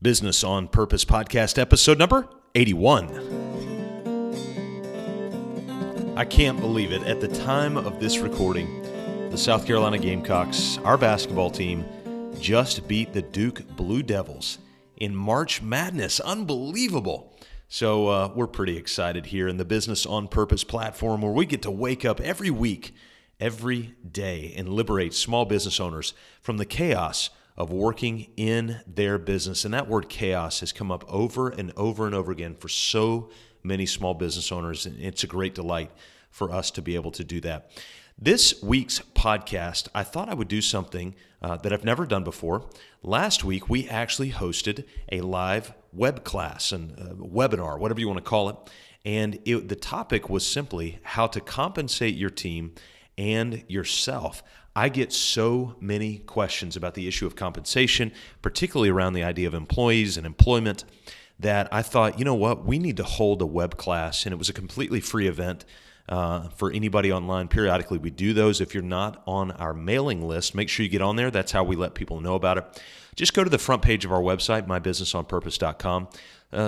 Business on Purpose podcast episode number 81. I can't believe it. At the time of this recording, the South Carolina Gamecocks, our basketball team, just beat the Duke Blue Devils in March Madness. Unbelievable. So we're pretty excited here in the Business on Purpose platform where we get to wake up every week, every day, and liberate small business owners from the chaos of working in their business. And that word chaos has come up over and over and over again for so many small business owners. And it's a great delight for us to be able to do that. This week's podcast, I thought I would do something that I've never done before. Last week, we actually hosted a live web class and webinar, whatever you want to call it. And the topic was simply how to compensate your team and yourself. I get so many questions about the issue of compensation, particularly around the idea of employees and employment, that I thought, you know what, we need to hold a web class. And it was a completely free event for anybody online. Periodically, we do those. If you're not on our mailing list, make sure you get on there. That's how we let people know about it. Just go to the front page of our website, mybusinessonpurpose.com.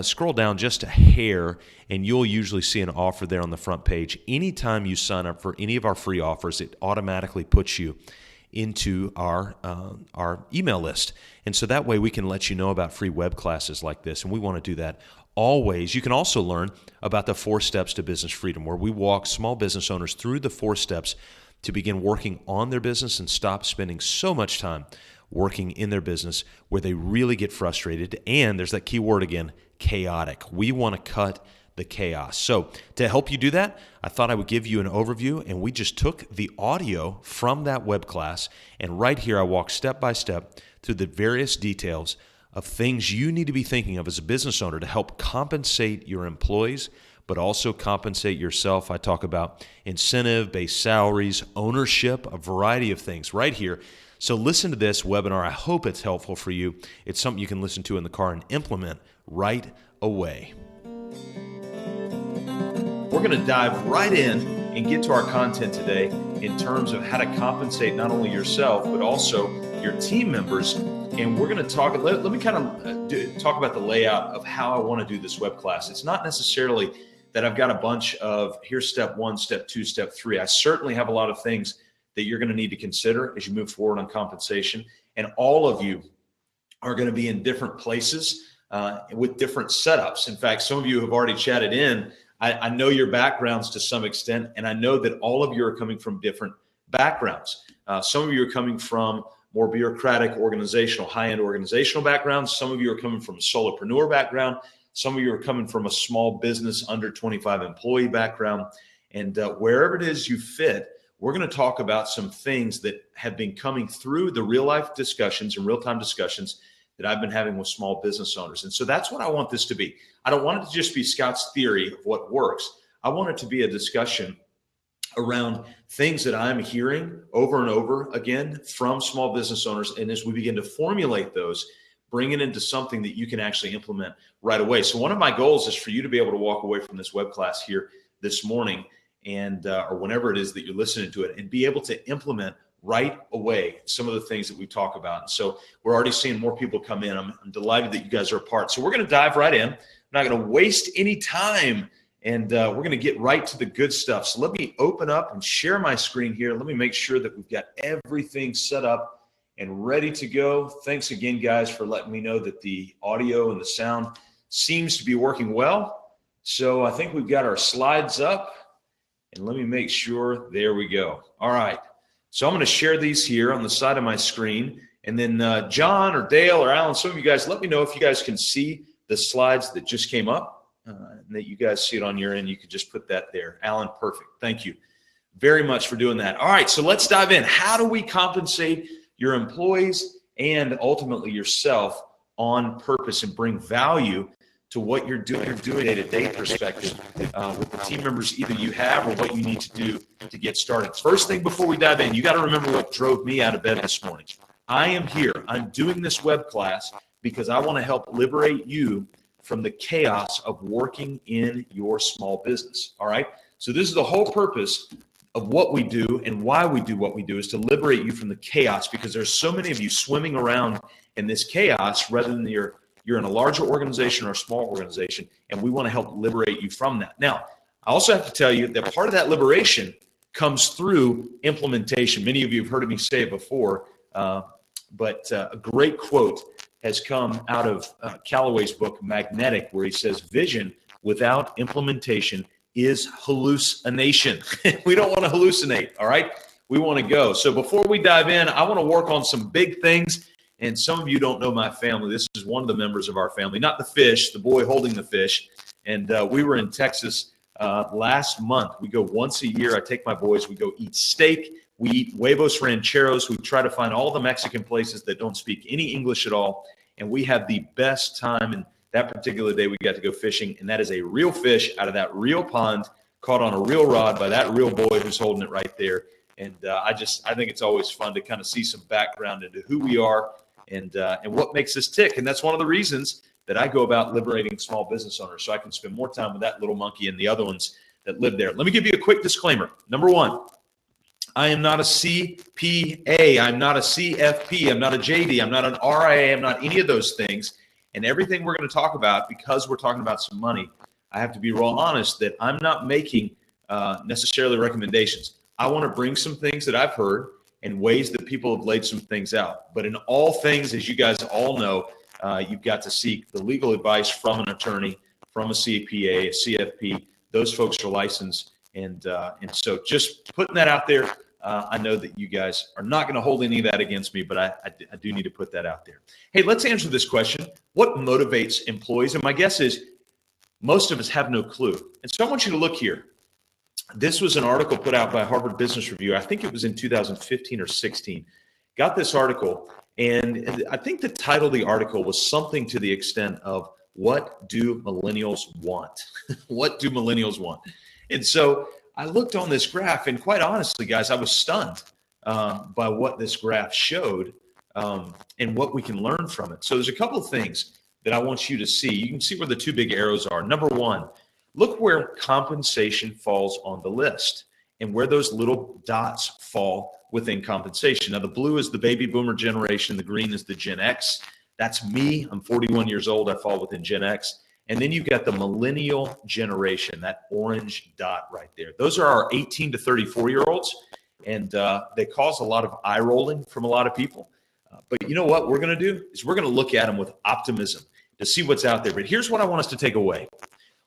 Scroll down just a hair, and you'll usually see an offer there on the front page. Anytime you sign up for any of our free offers, it automatically puts you into our email list. And so that way we can let you know about free web classes like this, and we want to do that always. You can also learn about the 4 steps to business freedom, where we walk small business owners through the 4 steps to begin working on their business and stop spending so much time working in their business where they really get frustrated. And there's that key word again, chaotic. We want to cut the chaos. So to help you do that, I thought I would give you an overview, and we just took the audio from that web class, and right here I walk step by step through the various details of things you need to be thinking of as a business owner to help compensate your employees, but also compensate yourself. I talk about incentive-based salaries, ownership, a variety of things right here. So listen to this webinar. I hope it's helpful for you. It's something you can listen to in the car and implement right away. We're going to dive right in and get to our content today in terms of how to compensate not only yourself, but also your team members. And we're going to talk, let me kind of talk about the layout of how I want to do this web class. It's not necessarily that I've got a bunch of here's step 1, step 2, step 3. I certainly have a lot of things that you're going to need to consider as you move forward on compensation. And all of you are going to be in different places with different setups. In fact, some of you have already chatted in. I know your backgrounds to some extent, and I know that all of you are coming from different backgrounds. Some of you are coming from more bureaucratic, organizational, high-end organizational backgrounds. Some of you are coming from a solopreneur background. Some of you are coming from a small business under 25 employee background. And wherever it is you fit, we're going to talk about some things that have been coming through the real-life discussions and real-time discussions that I've been having with small business owners. And so that's what I want this to be. I don't want it to just be Scott's theory of what works. I want it to be a discussion around things that I'm hearing over and over again from small business owners. And as we begin to formulate those, bring it into something that you can actually implement right away. So one of my goals is for you to be able to walk away from this web class here this morning and or whenever it is that you're listening to it and be able to implement right away some of the things that we talk about. And so we're already seeing more people come in. I'm delighted that you guys are a part. So we're going to dive right in. I'm not going to waste any time, and we're going to get right to the good stuff. So let me open up and share my screen here. Let me make sure that we've got everything set up and ready to go. Thanks again, guys, for letting me know that the audio and the sound seems to be working well. So I think we've got our slides up, and let me make sure. There we go. All right. So I'm going to share these here on the side of my screen. And then John or Dale or Alan, some of you guys, let me know if you guys can see the slides that just came up and that you guys see it on your end. You could just put that there. Alan, perfect. Thank you very much for doing that. All right, so let's dive in. How do we compensate your employees and ultimately yourself on purpose and bring value to what you're doing day-to-day perspective with the team members either you have or what you need to do to get started. First thing before we dive in, you got to remember what drove me out of bed this morning. I am here. I'm doing this web class because I want to help liberate you from the chaos of working in your small business. All right. So this is the whole purpose of what we do and why we do what we do, is to liberate you from the chaos, because there's so many of you swimming around in this chaos rather than your you're in a larger organization or a small organization, and we want to help liberate you from that. Now, I also have to tell you that part of that liberation comes through implementation. Many of you have heard me say it before, but a great quote has come out of Callaway's book, Magnetic, where he says, vision without implementation is hallucination. We don't want to hallucinate, all right? We want to go. So before we dive in, I want to work on some big things. And some of you don't know my family. This is one of the members of our family, not the fish, the boy holding the fish. And we were in Texas last month. We go once a year. I take my boys. We go eat steak. We eat huevos rancheros. We try to find all the Mexican places that don't speak any English at all. And we have the best time. And that particular day, we got to go fishing. And that is a real fish out of that real pond, caught on a real rod by that real boy who's holding it right there. And I think it's always fun to kind of see some background into who we are and what makes us tick. And that's one of the reasons that I go about liberating small business owners, so I can spend more time with that little monkey and the other ones that live there. Let me give you a quick disclaimer. Number one, I am not a CPA. I'm not a CFP. I'm not a JD. I'm not an RIA. I'm not any of those things. And everything we're going to talk about, because we're talking about some money, I have to be real honest that I'm not making necessarily recommendations. I want to bring some things that I've heard and ways that people have laid some things out. But in all things, as you guys all know, you've got to seek the legal advice from an attorney, from a CPA, a CFP. Those folks are licensed. And so just putting that out there, I know that you guys are not going to hold any of that against me, but I do need to put that out there. Hey, let's answer this question. What motivates employees? And my guess is most of us have no clue. And so I want you to look here. This was an article put out by Harvard Business Review. I think it was in 2015 or 16. Got this article, and I think the title of the article was something to the extent of, what do millennials want? What do millennials want? And so I looked on this graph, and quite honestly, guys, I was stunned by what this graph showed and what we can learn from it. So there's a couple of things that I want you to see. You can see where the two big arrows are. Number one, look where compensation falls on the list and where those little dots fall within compensation. Now, the blue is the baby boomer generation. The green is the Gen X. That's me. I'm 41 years old. I fall within Gen X. And then you've got the millennial generation, that orange dot right there. Those are our 18 to 34-year-olds, and they cause a lot of eye rolling from a lot of people. But you know what we're going to do is we're going to look at them with optimism to see what's out there. But here's what I want us to take away.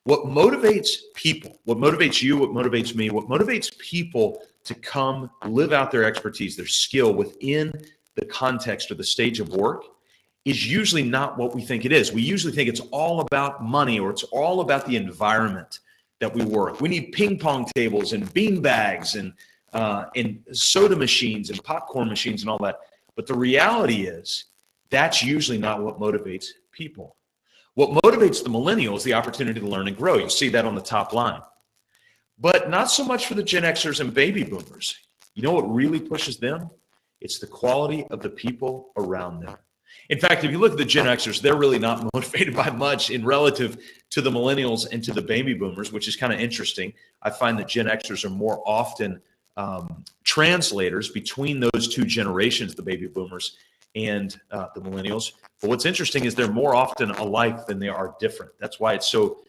What motivates people, what motivates you, what motivates me, what motivates people to come live out their expertise, their skill within the context or the stage of work is usually not what we think it is. We usually think it's all about money or it's all about the environment that we work. We need ping pong tables and bean bags and soda machines and popcorn machines and all that. But the reality is that's usually not what motivates people. What motivates the millennial is the opportunity to learn and grow. You see that on the top line. But not so much for the Gen Xers and baby boomers. You know what really pushes them? It's the quality of the people around them. In fact, if you look at the Gen Xers, they're really not motivated by much in relative to the millennials and to the baby boomers, which is kind of interesting. I find that Gen Xers are more often translators between those two generations, the baby boomers and the millennials. But what's interesting is they're more often alike than they are different. That's why it's so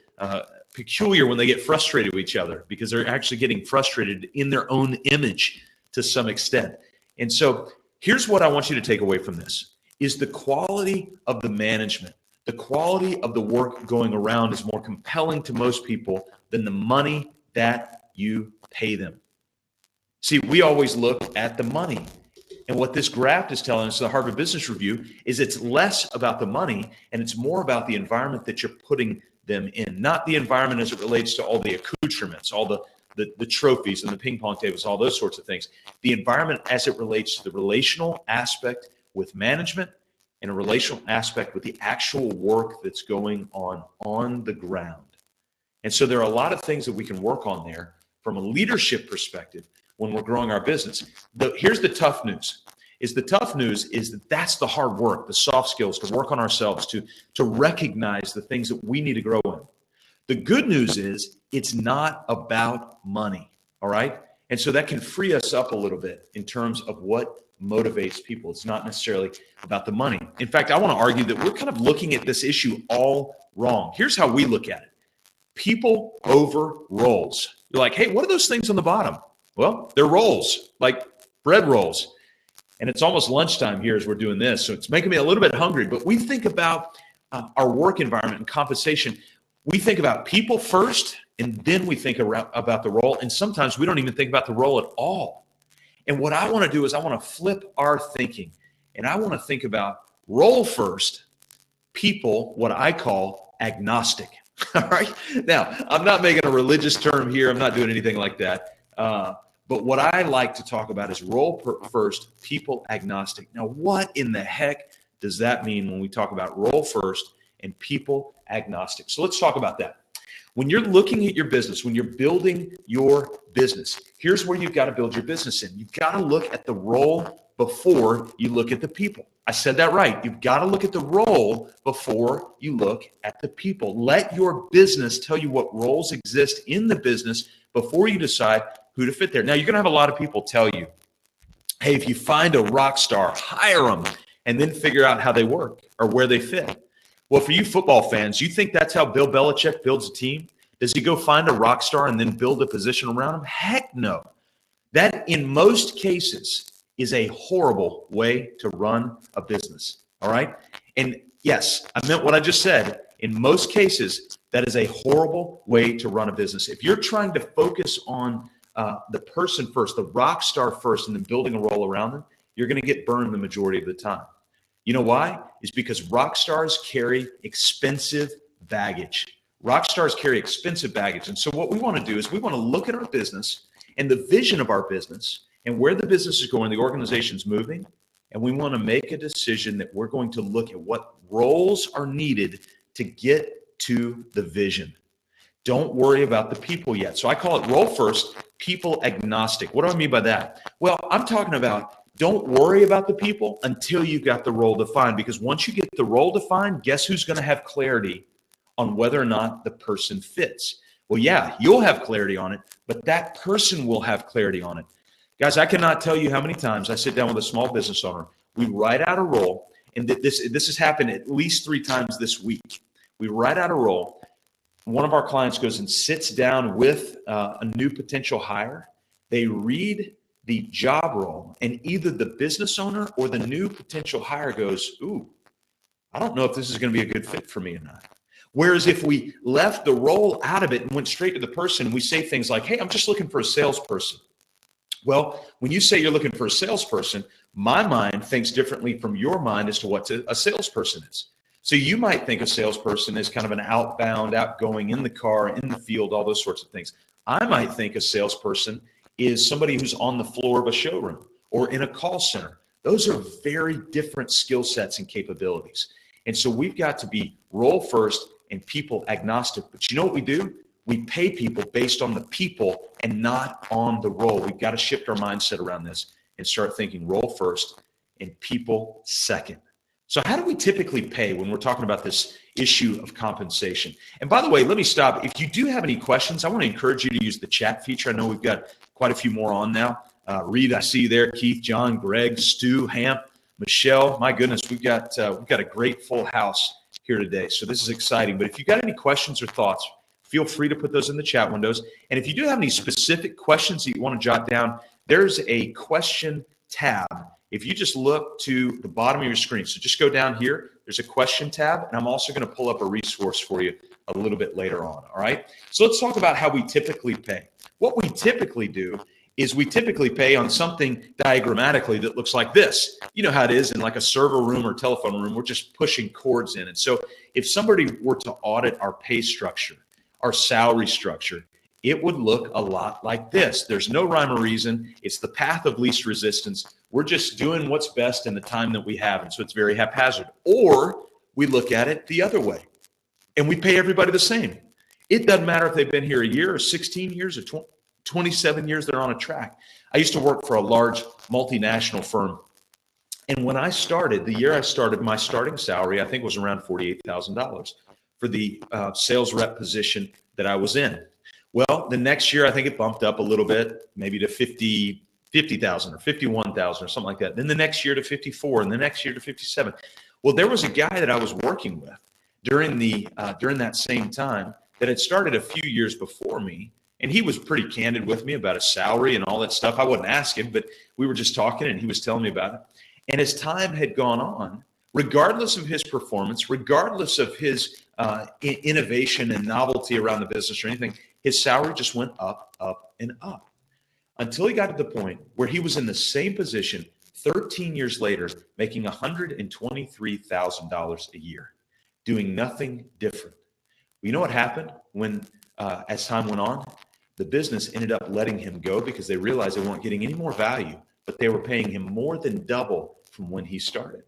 peculiar when they get frustrated with each other, because they're actually getting frustrated in their own image to some extent. And so here's what I want you to take away from this, is the quality of the management, the quality of the work going around is more compelling to most people than the money that you pay them. See, we always look at the money. And what this graph is telling us, the Harvard Business Review, is it's less about the money and it's more about the environment that you're putting them in, not the environment as it relates to all the accoutrements, all the trophies and the ping pong tables, all those sorts of things. The environment as it relates to the relational aspect with management and a relational aspect with the actual work that's going on the ground. And so there are a lot of things that we can work on there from a leadership perspective when we're growing our business. Here's the tough news. The tough news is that that's the hard work, the soft skills, to work on ourselves, to recognize the things that we need to grow in. The good news is it's not about money, all right? And so that can free us up a little bit in terms of what motivates people. It's not necessarily about the money. In fact, I want to argue that we're kind of looking at this issue all wrong. Here's how we look at it. People over roles. You're like, hey, what are those things on the bottom? Well, they're rolls, like bread rolls. And it's almost lunchtime here as we're doing this. So it's making me a little bit hungry. But we think about our work environment and compensation. We think about people first, and then we think about the role. And sometimes we don't even think about the role at all. And what I want to do is I want to flip our thinking. And I want to think about role first, people, what I call agnostic. All right. Now, I'm not making a religious term here. I'm not doing anything like that. But what I like to talk about is role first, people agnostic. Now, what in the heck does that mean when we talk about role first and people agnostic? So let's talk about that. When you're looking at your business, when you're building your business, here's where you've got to build your business in. You've got to look at the role before you look at the people. I said that right. You've got to look at the role before you look at the people. Let your business tell you what roles exist in the business before you decide who to fit there. Now, you're going to have a lot of people tell you, hey, if you find a rock star, hire them and then figure out how they work or where they fit. Well, for you football fans, you think that's how Bill Belichick builds a team? Does he go find a rock star and then build a position around him? Heck no. That, in most cases, is a horrible way to run a business, all right? And yes, I meant what I just said. In most cases, that is a horrible way to run a business. If you're trying to focus on the person first, the rock star first, and then building a role around them, you're going to get burned the majority of the time. You know why? It's because rock stars carry expensive baggage. Rock stars carry expensive baggage. And so what we want to do is we want to look at our business and the vision of our business and where the business is going, the organization's moving, and we want to make a decision that we're going to look at what roles are needed to get to the vision. Don't worry about the people yet. So I call it role first, people agnostic. What do I mean by that? Well, I'm talking about don't worry about the people until you've got the role defined, because once you get the role defined, guess who's going to have clarity on whether or not the person fits? Well, yeah, you'll have clarity on it, but that person will have clarity on it. Guys, I cannot tell you how many times I sit down with a small business owner. We write out a role, and this has happened at least 3 times this week. We write out a role. One of our clients goes and sits down with a new potential hire. They read the job role, and either the business owner or the new potential hire goes, ooh, I don't know if this is going to be a good fit for me or not. Whereas if we left the role out of it and went straight to the person, we say things like, hey, I'm just looking for a salesperson. Well, when you say you're looking for a salesperson, my mind thinks differently from your mind as to what a salesperson is. So you might think a salesperson is kind of an outbound, outgoing, in the car, in the field, all those sorts of things. I might think a salesperson is somebody who's on the floor of a showroom or in a call center. Those are very different skill sets and capabilities. And so we've got to be role first and people agnostic. But you know what we do? We pay people based on the people and not on the role. We've got to shift our mindset around this and start thinking role first and people second. So how do we typically pay when we're talking about this issue of compensation? And by the way, let me stop. If you do have any questions, I want to encourage you to use the chat feature. I know we've got quite a few more on now. Reed, I see you there. Keith, John, Greg, Stu, Hamp, Michelle. My goodness, we've got a great full house here today. So this is exciting. But if you've got any questions or thoughts, feel free to put those in the chat windows. And if you do have any specific questions that you want to jot down, there's a question tab. If you just look to the bottom of your screen, so just go down here, there's a question tab, and I'm also going to pull up a resource for you a little bit later on, all right? So let's talk about how we typically pay. What we typically do is we typically pay on something diagrammatically that looks like this. You know how it is in like a server room or telephone room, we're just pushing cords in. And so if somebody were to audit our pay structure, our salary structure, it would look a lot like this. There's no rhyme or reason. It's the path of least resistance. We're just doing what's best in the time that we have. And so it's very haphazard. Or we look at it the other way and we pay everybody the same. It doesn't matter if they've been here a year or 16 years or 27 years, they're on a track. I used to work for a large multinational firm. And when I started, the year I started, my starting salary, I think was around $48,000 for the sales rep position that I was in. Well, the next year, I think it bumped up a little bit, maybe to 50, 50,000 or 51,000 or something like that. Then the next year to 54, and the next year to 57. Well, there was a guy that I was working with during that same time that had started a few years before me, and he was pretty candid with me about his salary and all that stuff. I wouldn't ask him, but we were just talking, and he was telling me about it. And as time had gone on, regardless of his performance, regardless of his innovation and novelty around the business or anything, his salary just went up, up, and up until he got to the point where he was in the same position 13 years later, making $123,000 a year, doing nothing different. You know what happened when, as time went on, the business ended up letting him go because they realized they weren't getting any more value, but they were paying him more than double from when he started.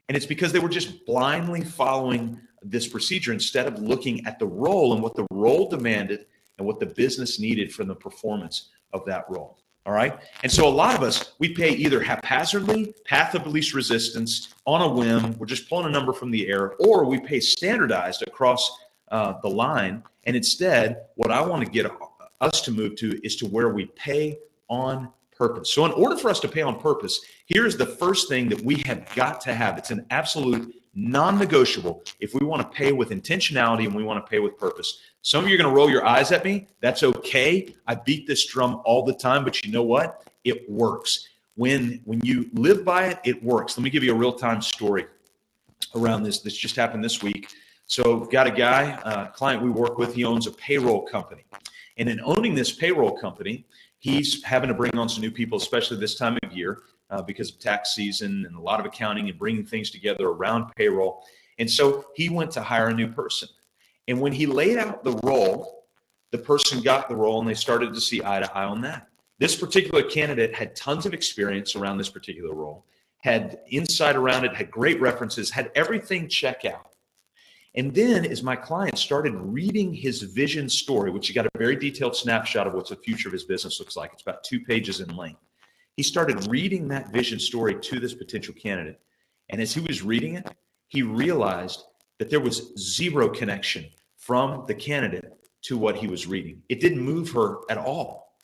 And it's because they were just blindly following this procedure instead of looking at the role and what the role demanded and what the business needed from the performance of that role. All right. And so a lot of us, we pay either haphazardly, path of least resistance, on a whim, we're just pulling a number from the air, or we pay standardized across the line. And instead, what I want to get us to move to is to where we pay on purpose. So in order for us to pay on purpose, here's the first thing that we have got to have. It's an absolute non-negotiable if we want to pay with intentionality and we want to pay with purpose. Some of you are going to roll your eyes at me. That's okay. I beat this drum all the time, but you know what? It works. When you live by it, it works. Let me give you a real-time story around this. This just happened this week. So we've got a guy, a client we work with, he owns a payroll company. And in owning this payroll company, he's having to bring on some new people, especially this time of year, because of tax season and a lot of accounting and bringing things together around payroll. And so he went to hire a new person. And when he laid out the role, the person got the role and they started to see eye to eye on that. This particular candidate had tons of experience around this particular role, had insight around it, had great references, had everything check out. And then as my client started reading his vision story, which he got a very detailed snapshot of what the future of his business looks like. It's about 2 pages in length. He started reading that vision story to this potential candidate. And as he was reading it, he realized that there was zero connection from the candidate to what he was reading. It didn't move her at all.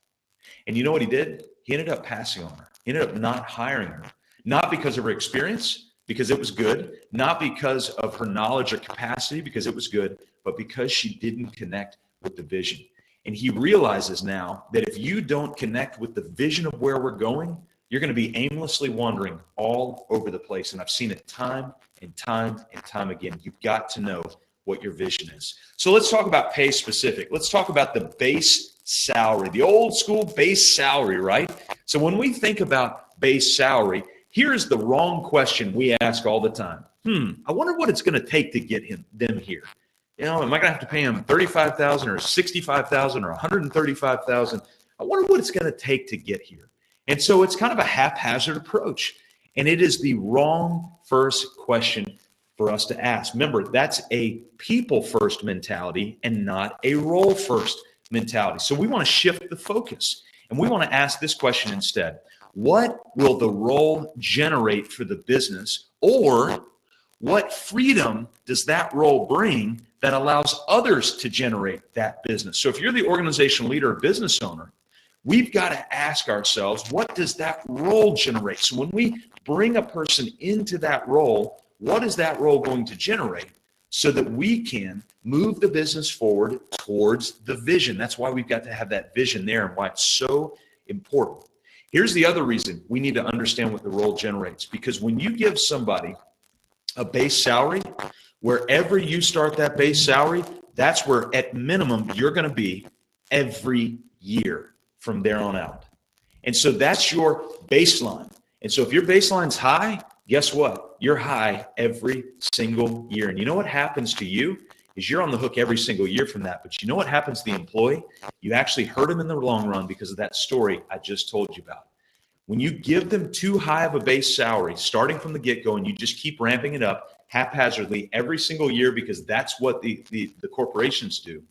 And you know what he did? He ended up passing on her. He ended up not hiring her, not because of her experience, because it was good, not because of her knowledge or capacity, because it was good, but because she didn't connect with the vision. And he realizes now that if you don't connect with the vision of where we're going, you're going to be aimlessly wandering all over the place. And I've seen it time and time and time again. You've got to know what your vision is. So let's talk about pay specific. Let's talk about the base salary, the old school base salary, right? So when we think about base salary, here's the wrong question we ask all the time. I wonder what it's going to take to get them here. You know, am I going to have to pay them $35,000 or $65,000 or $135,000? I wonder what it's going to take to get here. And so it's kind of a haphazard approach. And it is the wrong first question for us to ask. Remember, that's a people first mentality and not a role first mentality. So we want to shift the focus and we want to ask this question instead. What will the role generate for the business, or what freedom does that role bring that allows others to generate that business? So if you're the organizational leader or business owner, we've got to ask ourselves, what does that role generate? So when we bring a person into that role, what is that role going to generate so that we can move the business forward towards the vision? That's why we've got to have that vision there and why it's so important. Here's the other reason we need to understand what the role generates, because when you give somebody a base salary, wherever you start that base salary, that's where at minimum you're going to be every year from there on out. And so that's your baseline. And so if your baseline's high, guess what? You're high every single year. And you know what happens to you is you're on the hook every single year from that. But you know what happens to the employee? You actually hurt them in the long run because of that story I just told you about. When you give them too high of a base salary, starting from the get-go, and you just keep ramping it up haphazardly every single year because that's what the corporations do,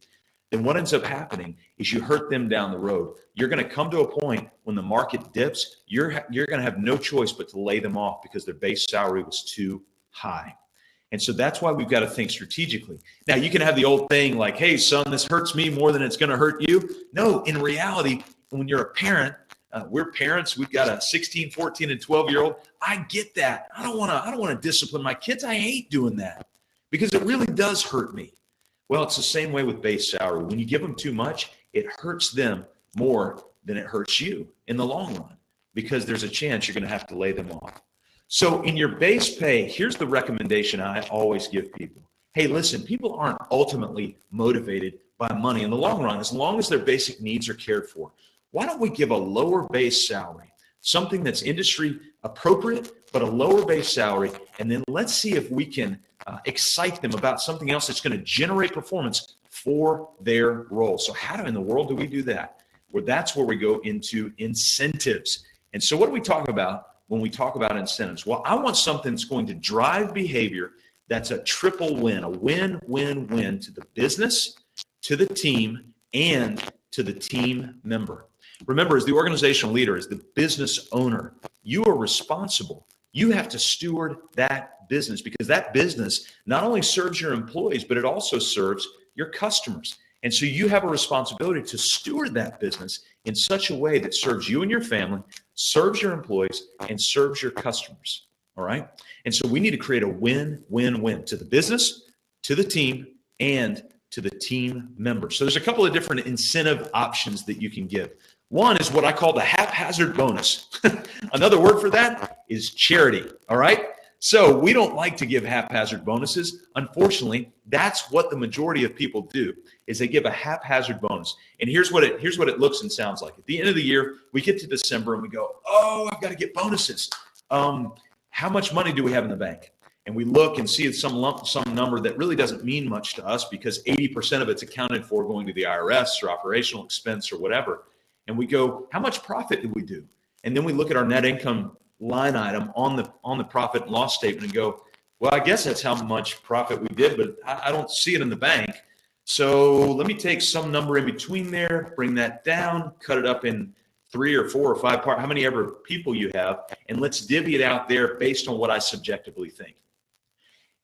then what ends up happening is you hurt them down the road. You're going to come to a point when the market dips, you're going to have no choice but to lay them off because their base salary was too high. And so that's why we've got to think strategically. Now, you can have the old thing like, hey, son, this hurts me more than it's going to hurt you. No, in reality, when you're a parent, we're parents. We've got a 16, 14, and 12-year-old. I get that. I don't want to discipline my kids. I hate doing that because it really does hurt me. Well, it's the same way with base salary. When you give them too much, it hurts them more than it hurts you in the long run because there's a chance you're going to have to lay them off. So in your base pay, here's the recommendation I always give people. Hey, listen, people aren't ultimately motivated by money in the long run as long as their basic needs are cared for. Why don't we give a lower base salary, something that's industry appropriate, but a lower base salary, and then let's see if we can excite them about something else that's going to generate performance for their role. So how in the world do we do that? Well, that's where we go into incentives. And so what do we talk about when we talk about incentives? Well, I want something that's going to drive behavior that's a triple win, a win-win-win to the business, to the team, and to the team member. Remember, as the organizational leader, as the business owner, you are responsible. You have to steward that business because that business not only serves your employees, but it also serves your customers. And so you have a responsibility to steward that business in such a way that serves you and your family, serves your employees, and serves your customers. All right? And so we need to create a win-win-win to the business, to the team, and to the team members. So there's a couple of different incentive options that you can give. One is what I call the haphazard bonus. Another word for that is charity. All right? So we don't like to give haphazard bonuses. Unfortunately, that's what the majority of people do, is they give a haphazard bonus. And here's what it looks and sounds like. At the end of the year, we get to December and we go, oh, I've got to get bonuses. How much money do we have in the bank? And we look and see some number that really doesn't mean much to us because 80% of it's accounted for going to the IRS or operational expense or whatever. And we go, how much profit did we do? And then we look at our net income line item on the profit and loss statement and go, well, I guess that's how much profit we did, but I don't see it in the bank. So let me take some number in between there, bring that down, cut it up in 3 or 4 or 5 parts, how many ever people you have, and let's divvy it out there based on what I subjectively think.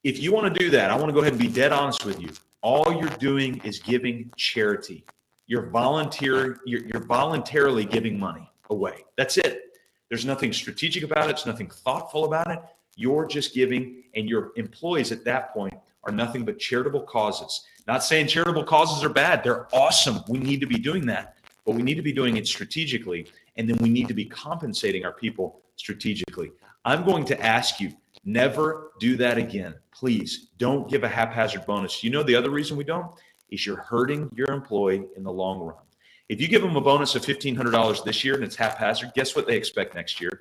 If you want to do that, I want to go ahead and be dead honest with you. All you're doing is giving charity. You're voluntarily giving money away. That's it. There's nothing strategic about it. There's nothing thoughtful about it. You're just giving, and your employees at that point are nothing but charitable causes. Not saying charitable causes are bad. They're awesome. We need to be doing that. But we need to be doing it strategically, and then we need to be compensating our people strategically. I'm going to ask you, never do that again. Please don't give a haphazard bonus. You know the other reason we don't is you're hurting your employee in the long run. If you give them a bonus of $1,500 this year and it's haphazard, guess what they expect next year?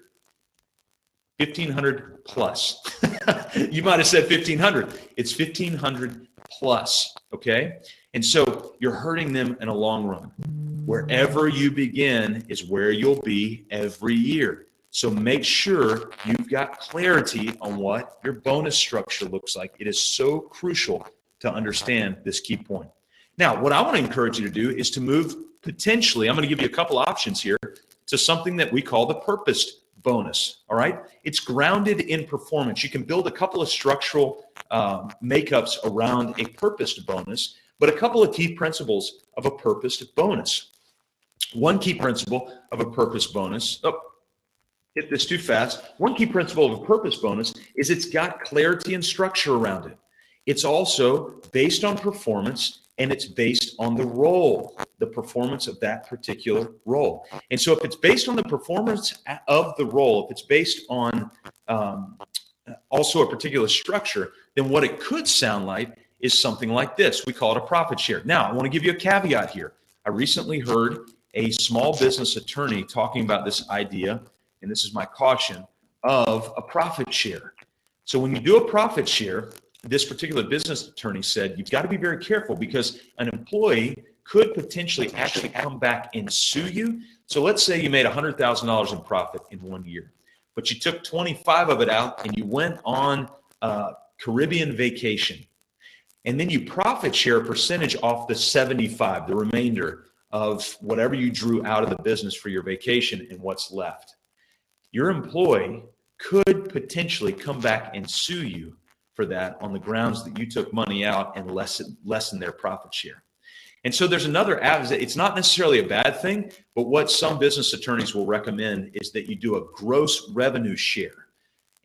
$1,500 plus. You might have said $1,500. It's $1,500 plus, okay? And so you're hurting them in a long run. Wherever you begin is where you'll be every year. So make sure you've got clarity on what your bonus structure looks like. It is so crucial to understand this key point. Now, what I want to encourage you to do is to move potentially, I'm going to give you a couple options here, to something that we call the purposed bonus, all right? It's grounded in performance. You can build a couple of structural makeups around a purposed bonus, but a couple of key principles of a purposed bonus. One key principle of a purpose bonus, hit this too fast. One key principle of a purpose bonus is it's got clarity and structure around it. It's also based on performance, and it's based on the role, the performance of that particular role. And so if it's based on the performance of the role, if it's based on also a particular structure, then what it could sound like is something like this. We call it a profit share. Now, I want to give you a caveat here. I recently heard a small business attorney talking about this idea, and this is my caution, of a profit share. So when you do a profit share, this particular business attorney said, you've got to be very careful because an employee could potentially actually come back and sue you. So let's say you made $100,000 in profit in 1 year, but you took 25 of it out and you went on a Caribbean vacation. And then you profit share a percentage off the 75, the remainder of whatever you drew out of the business for your vacation and what's left. Your employee could potentially come back and sue you for that on the grounds that you took money out and lessen their profit share. And so there's another avenue. It's not necessarily a bad thing, but what some business attorneys will recommend is that you do a gross revenue share,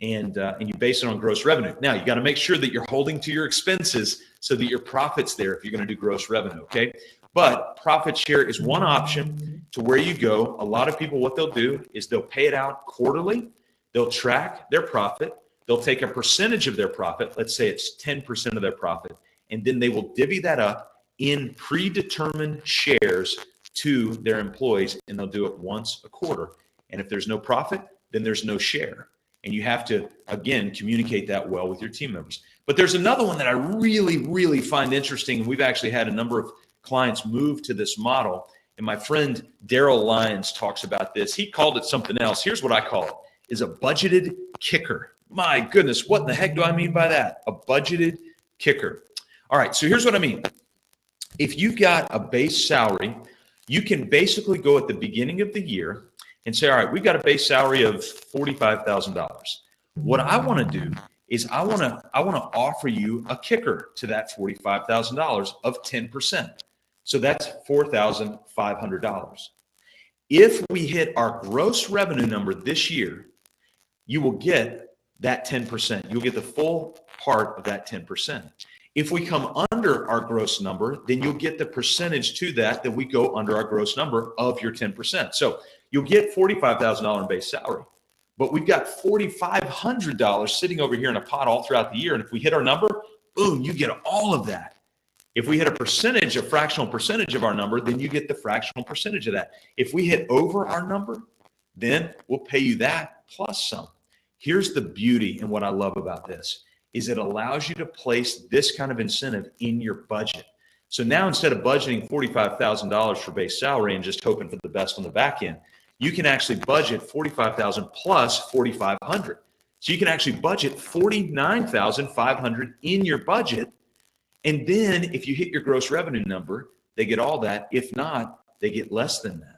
and you base it on gross revenue. Now, you got to make sure that you're holding to your expenses so that your profit's there if you're going to do gross revenue, okay? But profit share is one option to where you go. A lot of people, what they'll do is they'll pay it out quarterly. They'll track their profit. They'll take a percentage of their profit. Let's say it's 10% of their profit. And then they will divvy that up in predetermined shares to their employees, and they'll do it once a quarter. And if there's no profit, then there's no share. And you have to, again, communicate that well with your team members. But there's another one that I really, really find interesting. And we've actually had a number of clients move to this model. And my friend Daryl Lyons talks about this. He called it something else. Here's what I call it, is a budgeted kicker. My goodness, what in the heck do I mean by that? A budgeted kicker. All right, so here's what I mean. If you've got a base salary, you can basically go at the beginning of the year and say, all right, we've got a base salary of $45,000. What I want to do is I want to offer you a kicker to that $45,000 of 10%. So that's $4,500. If we hit our gross revenue number this year, you will get that 10%. You'll get the full part of that 10%. If we come under our gross number, then you'll get the percentage to that we go under our gross number of your 10%. So you'll get $45,000 in base salary, but we've got $4,500 sitting over here in a pot all throughout the year. And if we hit our number, boom, you get all of that. If we hit a fractional percentage of our number, then you get the fractional percentage of that. If we hit over our number, then we'll pay you that plus some. Here's the beauty and what I love about this is it allows you to place this kind of incentive in your budget. So now instead of budgeting $45,000 for base salary and just hoping for the best on the back end, you can actually budget $45,000 plus $4,500. So you can actually budget $49,500 in your budget. And then if you hit your gross revenue number, they get all that. If not, they get less than that.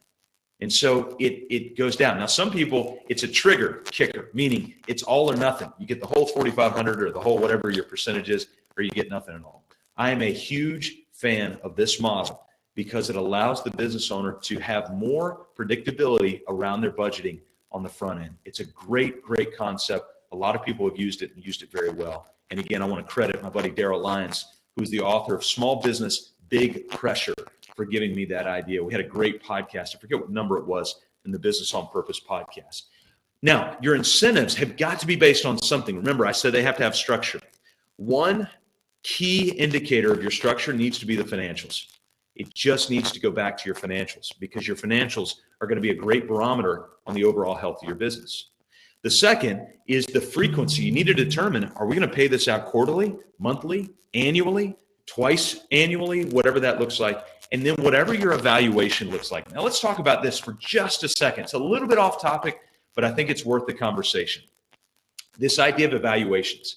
And so it goes down. Now, some people, it's a trigger kicker, meaning it's all or nothing. You get the whole 4,500 or the whole whatever your percentage is, or you get nothing at all. I am a huge fan of this model because it allows the business owner to have more predictability around their budgeting on the front end. It's a great, great concept. A lot of people have used it and used it very well. And again, I want to credit my buddy Daryl Lyons, who's the author of Small Business, Big Pressure, for giving me that idea. We had a great podcast. I forget what number it was in the Business on Purpose podcast. Now, your incentives have got to be based on something. Remember, I said they have to have structure. One key indicator of your structure needs to be the financials. It just needs to go back to your financials because your financials are going to be a great barometer on the overall health of your business. The second is the frequency. You need to determine, are we going to pay this out quarterly, monthly, annually, twice annually, whatever that looks like, and then whatever your evaluation looks like. Now, let's talk about this for just a second. It's a little bit off topic, but I think it's worth the conversation. This idea of evaluations.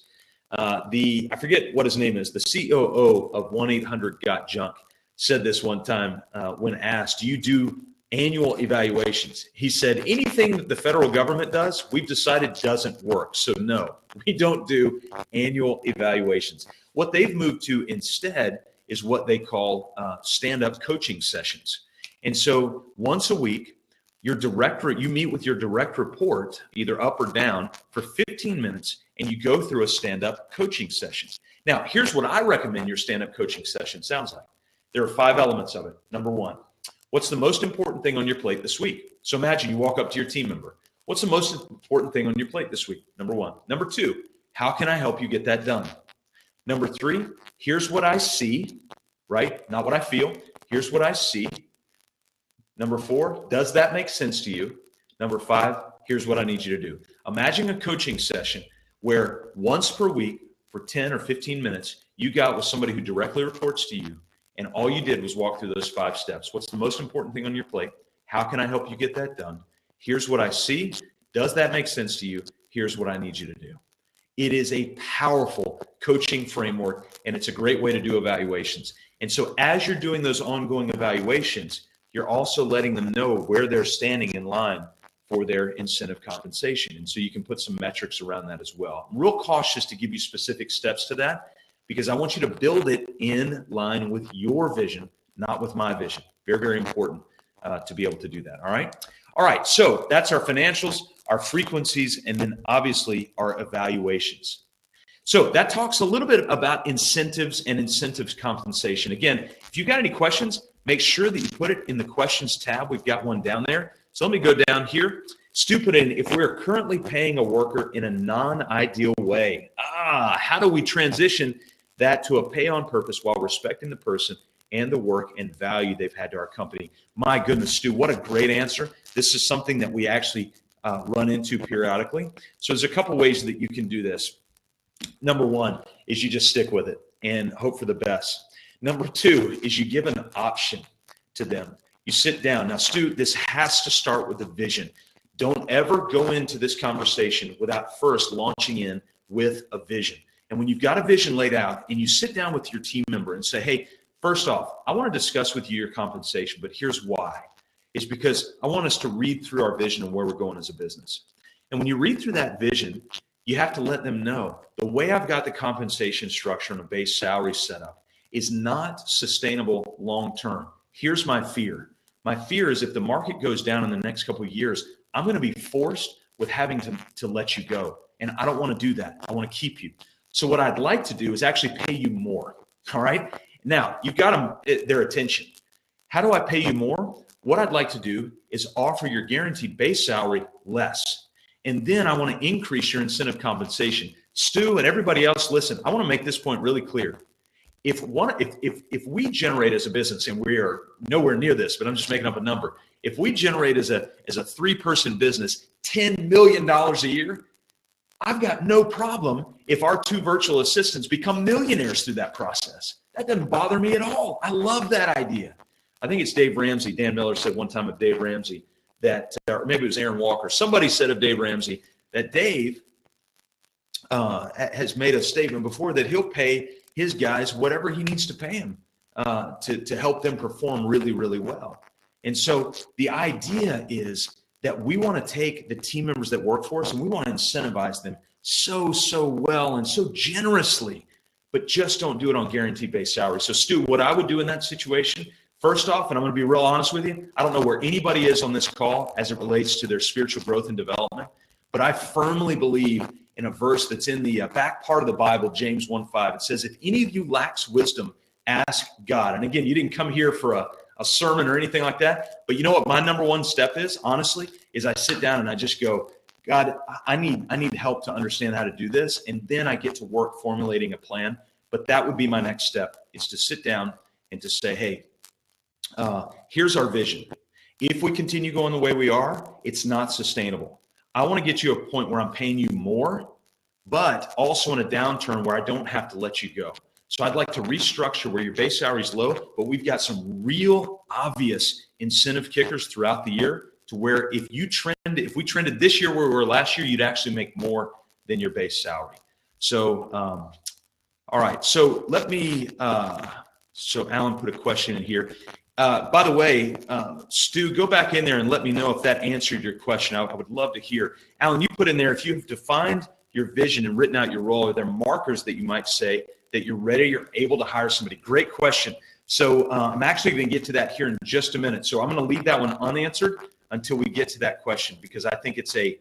I forget what his name is, the COO of 1-800-GOT-JUNK said this one time when asked, do you do annual evaluations? He said, anything that the federal government does, we've decided doesn't work. So no, we don't do annual evaluations. What they've moved to instead is what they call stand-up coaching sessions. And so once a week, you meet with your direct report, either up or down, for 15 minutes, and you go through a stand-up coaching session. Now, here's what I recommend your stand-up coaching session sounds like. There are 5 elements of it. Number 1, what's the most important thing on your plate this week? So imagine you walk up to your team member. What's the most important thing on your plate this week? Number 1. Number 2, how can I help you get that done? Number 3, here's what I see, right? Not what I feel. Here's what I see. Number 4, does that make sense to you? Number 5, here's what I need you to do. Imagine a coaching session where once per week for 10 or 15 minutes, you got with somebody who directly reports to you, and all you did was walk through those 5 steps. What's the most important thing on your plate? How can I help you get that done? Here's what I see. Does that make sense to you? Here's what I need you to do. It is a powerful coaching framework, and it's a great way to do evaluations. And so as you're doing those ongoing evaluations, you're also letting them know where they're standing in line for their incentive compensation. And so you can put some metrics around that as well. I'm real cautious to give you specific steps to that because I want you to build it in line with your vision, not with my vision. Very, very important to be able to do that. All right. All right. So that's our financials, our frequencies, and then obviously our evaluations. So that talks a little bit about incentives and incentives compensation. Again, if you've got any questions, make sure that you put it in the questions tab. We've got one down there. So let me go down here. Stu put in, if we're currently paying a worker in a non-ideal way, how do we transition that to a pay on purpose while respecting the person and the work and value they've had to our company? My goodness, Stu, what a great answer. This is something that we actually run into periodically. So there's a couple ways that you can do this. Number one is you just stick with it and hope for the best. Number two is you give an option to them. You sit down. Now, Stu, this has to start with a vision. Don't ever go into this conversation without first launching in with a vision. And when you've got a vision laid out and you sit down with your team member and say, hey, first off, I want to discuss with you your compensation, but here's why. It's because I want us to read through our vision and where we're going as a business. And when you read through that vision, you have to let them know the way I've got the compensation structure and a base salary set up is not sustainable long-term. Here's my fear. My fear is if the market goes down in the next couple of years, I'm going to be forced with having to let you go. And I don't want to do that. I want to keep you. So what I'd like to do is actually pay you more. All right. Now you've got their attention. How do I pay you more? What I'd like to do is offer your guaranteed base salary less. And then I want to increase your incentive compensation. Stu and everybody else, listen, I want to make this point really clear. If we generate as a business, and we are nowhere near this, but I'm just making up a number. If we generate as a 3-person business $10 million a year, I've got no problem if our 2 virtual assistants become millionaires through that process. That doesn't bother me at all. I love that idea. I think it's Dave Ramsey. Dan Miller said one time of Dave Ramsey that, or maybe it was Aaron Walker, somebody said of Dave Ramsey that Dave has made a statement before that he'll pay his guys whatever he needs to pay them to help them perform really, really well. And so the idea is that we want to take the team members that work for us and we want to incentivize them so well and so generously, but just don't do it on guaranteed base salary. So Stu, what I would do in that situation, first off, and I'm going to be real honest with you, I don't know where anybody is on this call as it relates to their spiritual growth and development, but I firmly believe in a verse that's in the back part of the Bible, James 1:5. It says, if any of you lacks wisdom, ask God. And again, you didn't come here for a sermon or anything like that, but you know what my number one step is, honestly, is I sit down and I just go, God, I need help to understand how to do this. And then I get to work formulating a plan. But that would be my next step, is to sit down and to say, hey, here's our vision. If we continue going the way we are, it's not sustainable. I want to get you a point where I'm paying you more, but also in a downturn where I don't have to let you go. So I'd like to restructure where your base salary is low, but we've got some real obvious incentive kickers throughout the year to where if we trended this year where we were last year, you'd actually make more than your base salary. So, all right. So let me, so Alan put a question in here. By the way, Stu, go back in there and let me know if that answered your question. I would love to hear. Alan, you put in there, if you have defined your vision and written out your role, are there markers that you might say that you're ready, you're able to hire somebody? Great question. So I'm actually going to get to that here in just a minute. So I'm going to leave that one unanswered until we get to that question, because I think it's a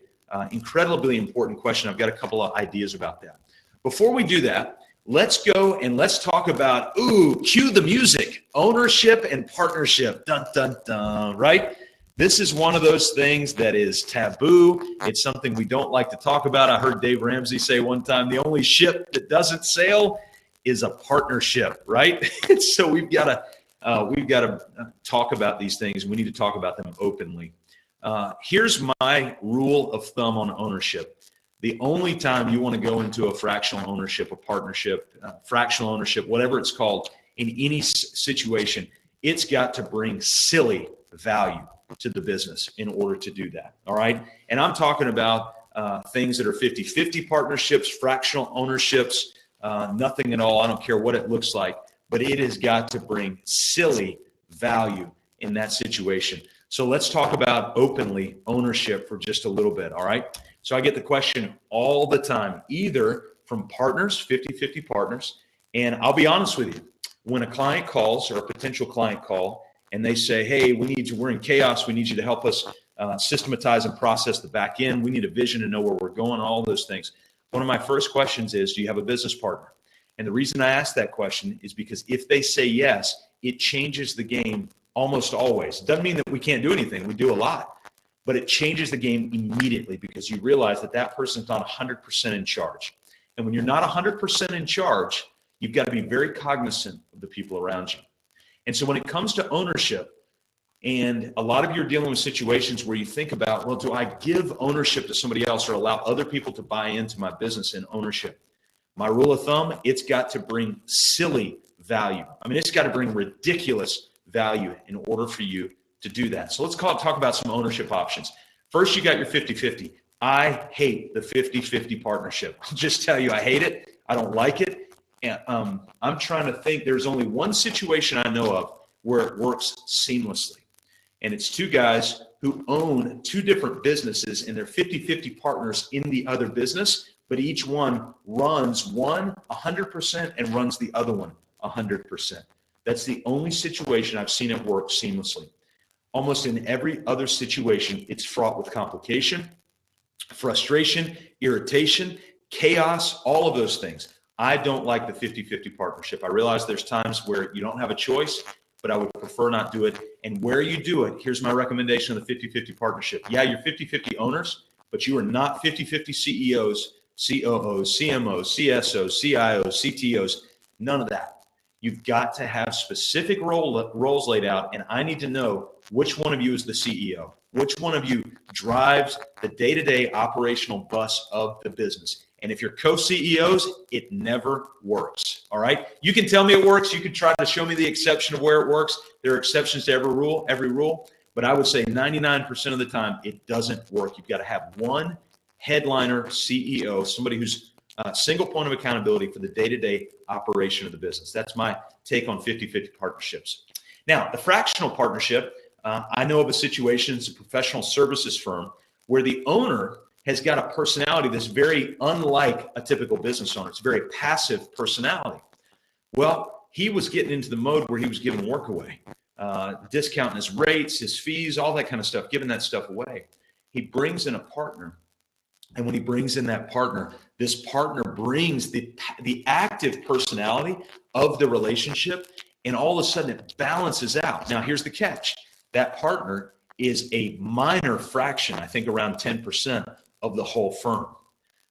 incredibly important question. I've got a couple of ideas about that. Before we do that, let's go and let's talk about, cue the music, ownership and partnership. Dun, dun, dun, right? This is one of those things that is taboo. It's something we don't like to talk about. I heard Dave Ramsey say one time, the only ship that doesn't sail is a partnership, right? So we've got to talk about these things. We need to talk about them openly. Here's my rule of thumb on ownership. The only time you want to go into a fractional ownership, a partnership, fractional ownership, whatever it's called, in any situation, it's got to bring silly value to the business in order to do that. All right. And I'm talking about things that are 50-50 partnerships, fractional ownerships, nothing at all. I don't care what it looks like, but it has got to bring silly value in that situation. So let's talk about openly ownership for just a little bit. All right. So I get the question all the time, either from partners, 50-50 partners. And I'll be honest with you, when a client calls or a potential client call and they say, hey, we're in chaos. We need you to help us systematize and process the back end. We need a vision to know where we're going, all those things. One of my first questions is, do you have a business partner? And the reason I ask that question is because if they say yes, it changes the game almost always. It doesn't mean that we can't do anything. We do a lot. But it changes the game immediately because you realize that that person's not 100% in charge. And when you're not 100% in charge, you've got to be very cognizant of the people around you. And so when it comes to ownership, and a lot of you are dealing with situations where you think about, well, do I give ownership to somebody else or allow other people to buy into my business in ownership? My rule of thumb, it's got to bring silly value. I mean, it's got to bring ridiculous value in order for you to do that. So let's talk about some ownership options. First, you got your 50-50. I hate the 50-50 partnership. I'll just tell you, I hate it. I don't like it. And I'm trying to think. There's only one situation I know of where it works seamlessly. And it's two guys who own two different businesses and they're 50-50 partners in the other business, but each one runs one 100% and runs the other one 100%. That's the only situation I've seen it work seamlessly. Almost in every other situation, it's fraught with complication, frustration, irritation, chaos, all of those things. I don't like the 50-50 partnership. I realize there's times where you don't have a choice, but I would prefer not do it. And where you do it, here's my recommendation of the 50-50 partnership. Yeah, you're 50-50 owners, but you are not 50-50 CEOs, COOs, CMOs, CSOs, CIOs, CTOs, none of that. You've got to have specific roles laid out, and I need to know which one of you is the CEO, which one of you drives the day-to-day operational bus of the business. And if you're co-CEOs, it never works, all right? You can tell me it works. You can try to show me the exception of where it works. There are exceptions to every rule, but I would say 99% of the time, it doesn't work. You've got to have one headliner CEO, somebody who's a single point of accountability for the day-to-day operation of the business. That's my take on 50-50 partnerships. Now, the fractional partnership, I know of a situation, it's a professional services firm where the owner has got a personality that's very unlike a typical business owner. It's a very passive personality. Well, he was getting into the mode where he was giving work away, discounting his rates, his fees, all that kind of stuff, giving that stuff away. He brings in a partner. And when he brings in that partner, this partner brings the active personality of the relationship, and all of a sudden it balances out. Now, here's the catch. That partner is a minor fraction, I think around 10% of the whole firm,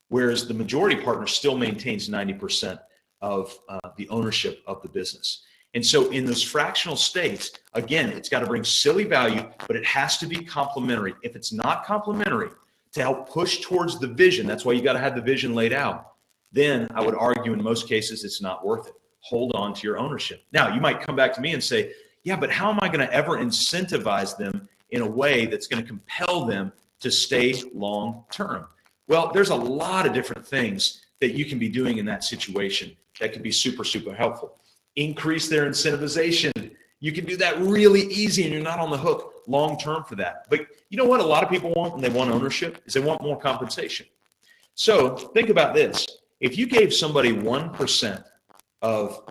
whereas the majority partner still maintains 90% of the ownership of the business. And so in those fractional states, again, it's got to bring silly value, but it has to be complementary. If it's not complementary, to help push towards the vision, that's why you got to have the vision laid out, then I would argue in most cases it's not worth it. Hold on to your ownership. Now, you might come back to me and say, yeah, but how am I going to ever incentivize them in a way that's going to compel them to stay long term? Well, there's a lot of different things that you can be doing in that situation that could be super, super helpful. Increase their incentivization. You can do that really easy and you're not on the hook long term for that. But you know what a lot of people want when they want ownership is they want more compensation. So think about this. If you gave somebody 1% of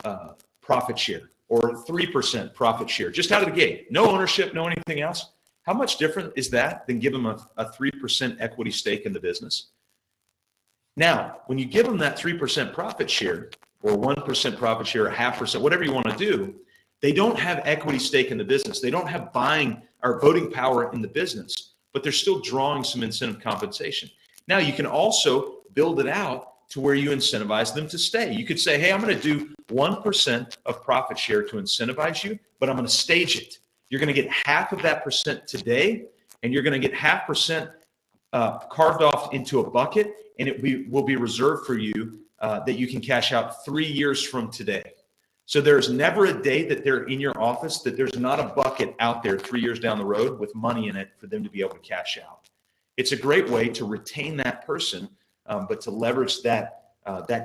profit share or 3% profit share just out of the gate, no ownership, no anything else, how much different is that than give them a 3% equity stake in the business? Now, when you give them that 3% profit share or 1% profit share or 0.5%, whatever you want to do, they don't have equity stake in the business. They don't have buying or voting power in the business, but they're still drawing some incentive compensation. Now, you can also build it out to where you incentivize them to stay. You could say, hey, I'm going to do 1% of profit share to incentivize you, but I'm going to stage it. You're going to get half of that percent today, and you're going to get 0.5% carved off into a bucket, and it will be reserved for you that you can cash out 3 years from today. So there's never a day that they're in your office that there's not a bucket out there 3 years down the road with money in it for them to be able to cash out. It's a great way to retain that person, but to leverage that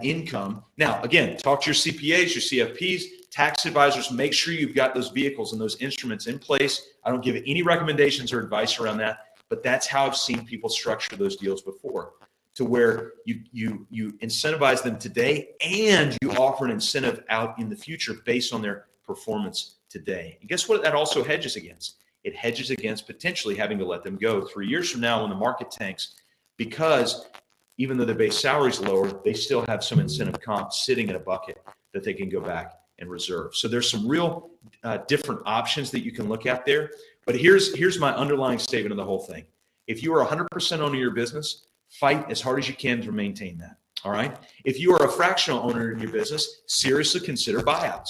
income. Now, again, talk to your CPAs, your CFPs, tax advisors. Make sure you've got those vehicles and those instruments in place. I don't give any recommendations or advice around that, but that's how I've seen people structure those deals before. to where you incentivize them today and you offer an incentive out in the future based on their performance today. And guess what that also hedges against? It hedges against potentially having to let them go 3 years from now when the market tanks, because even though their base salary is lower, they still have some incentive comp sitting in a bucket that they can go back and reserve. So there's some real different options that you can look at there. But here's my underlying statement of the whole thing. If you are 100% owner of your business, fight as hard as you can to maintain that. All right. If you are a fractional owner in your business, seriously consider buyouts.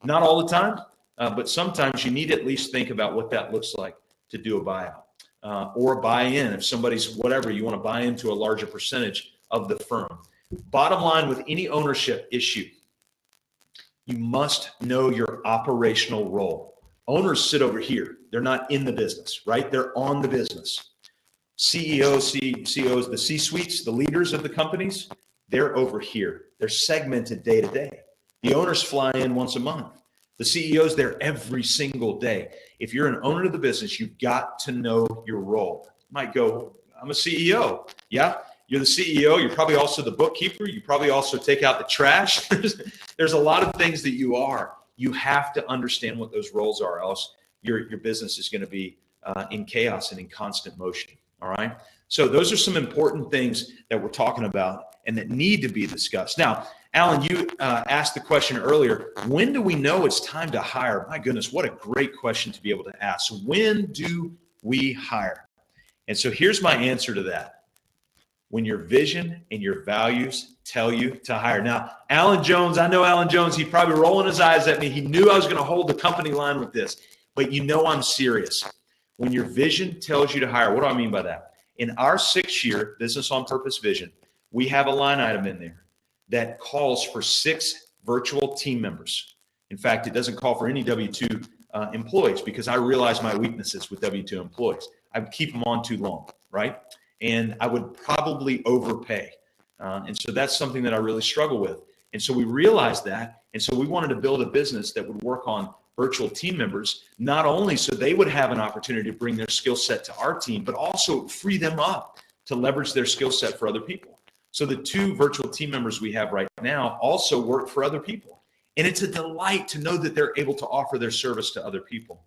Not all the time, but sometimes you need to at least think about what that looks like to do a buyout or buy in. If somebody's whatever, you want to buy into a larger percentage of the firm. Bottom line with any ownership issue, you must know your operational role. Owners sit over here. They're not in the business, right? They're on the business. CEOs, the C-suites, the leaders of the companies, they're over here. They're segmented day to day. The owners fly in once a month. The CEOs, they're every single day. If you're an owner of the business, you've got to know your role. You might go, I'm a CEO. Yeah, you're the CEO. You're probably also the bookkeeper. You probably also take out the trash. There's a lot of things that you are. You have to understand what those roles are, else your business is going to be in chaos and in constant motion. All right. So those are some important things that we're talking about and that need to be discussed. Now, Alan, you asked the question earlier, when do we know it's time to hire? My goodness, what a great question to be able to ask. So when do we hire? And so here's my answer to that. When your vision and your values tell you to hire. Now, Alan Jones, I know Alan Jones, he's probably rolling his eyes at me. He knew I was going to hold the company line with this, but you know I'm serious. When your vision tells you to hire, what do I mean by that? In our 6-year Business on Purpose vision, we have a line item in there that calls for 6 virtual team members. In fact, it doesn't call for any W-2 employees because I realize my weaknesses with W-2 employees. I would keep them on too long, right? And I would probably overpay. And so that's something that I really struggle with. And so we realized that. And so we wanted to build a business that would work on virtual team members, not only so they would have an opportunity to bring their skill set to our team, but also free them up to leverage their skill set for other people. So the 2 virtual team members we have right now also work for other people. And it's a delight to know that they're able to offer their service to other people.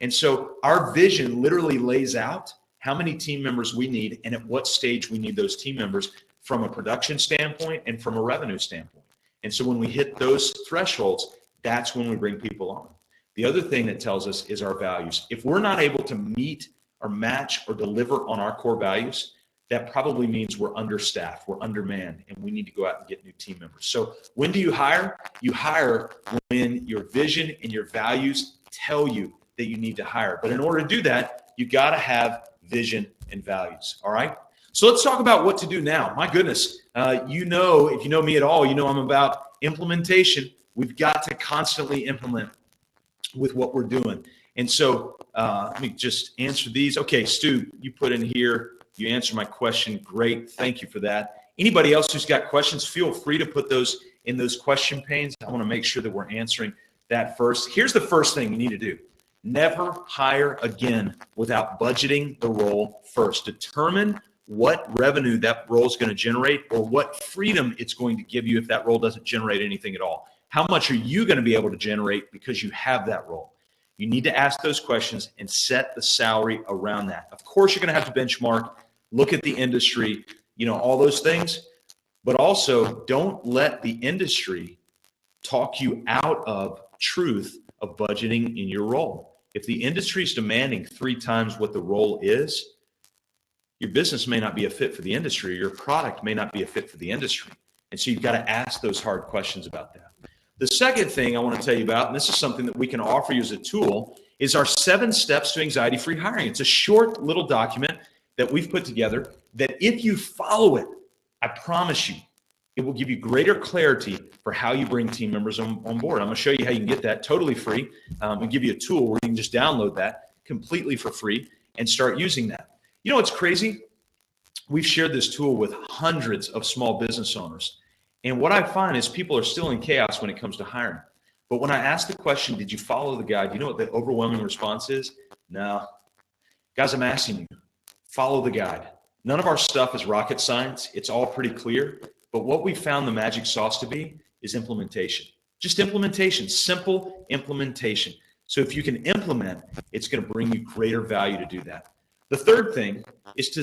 And so our vision literally lays out how many team members we need and at what stage we need those team members from a production standpoint and from a revenue standpoint. And so when we hit those thresholds, that's when we bring people on. The other thing that tells us is our values. If we're not able to meet or match or deliver on our core values, that probably means we're understaffed, we're undermanned, and we need to go out and get new team members. So when do you hire? You hire when your vision and your values tell you that you need to hire. But in order to do that, you got to have vision and values. All right. So let's talk about what to do now. My goodness, if you know me at all, you know I'm about implementation. We've got to constantly implement with what we're doing. And so let me just answer these. Okay, Stu, you put in here, you answered my question. Great. Thank you for that. Anybody else who's got questions, feel free to put those in those question panes. I want to make sure that we're answering that first. Here's the first thing you need to do. Never hire again without budgeting the role first. Determine what revenue that role is going to generate or what freedom it's going to give you if that role doesn't generate anything at all. How much are you going to be able to generate because you have that role? You need to ask those questions and set the salary around that. Of course, you're going to have to benchmark, look at the industry, all those things, but also don't let the industry talk you out of truth of budgeting in your role. If the industry is demanding 3 times what the role is, your business may not be a fit for the industry. Your product may not be a fit for the industry. And so you've got to ask those hard questions about that. The second thing I want to tell you about, and this is something that we can offer you as a tool, is our 7 steps to anxiety-free hiring. It's a short little document that we've put together that if you follow it, I promise you, it will give you greater clarity for how you bring team members on board. I'm going to show you how you can get that totally free and give you a tool where you can just download that completely for free and start using that. You know what's crazy? We've shared this tool with hundreds of small business owners. And what I find is people are still in chaos when it comes to hiring. But when I ask the question, did you follow the guide? You know what the overwhelming response is? No. Guys, I'm asking you, follow the guide. None of our stuff is rocket science. It's all pretty clear. But what we found the magic sauce to be is implementation. Just implementation, simple implementation. So if you can implement, it's going to bring you greater value to do that. The third thing is to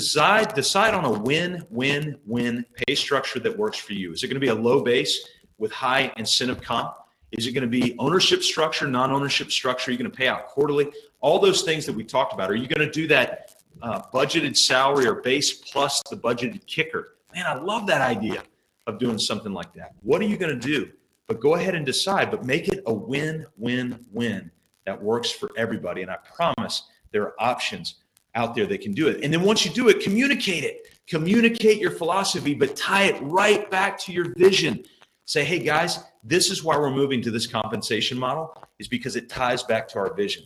decide on a win-win-win pay structure that works for you. Is it going to be a low base with high incentive comp? Is it going to be ownership structure, non-ownership structure? Are you going to pay out quarterly? All those things that we talked about. Are you going to do that budgeted salary or base plus the budgeted kicker? Man, I love that idea of doing something like that. What are you going to do? But go ahead and decide, but make it a win-win-win that works for everybody. And I promise there are options out there that can do it. And then once you do it, communicate it. Communicate your philosophy, but tie it right back to your vision. Say, hey guys, this is why we're moving to this compensation model, is because it ties back to our vision.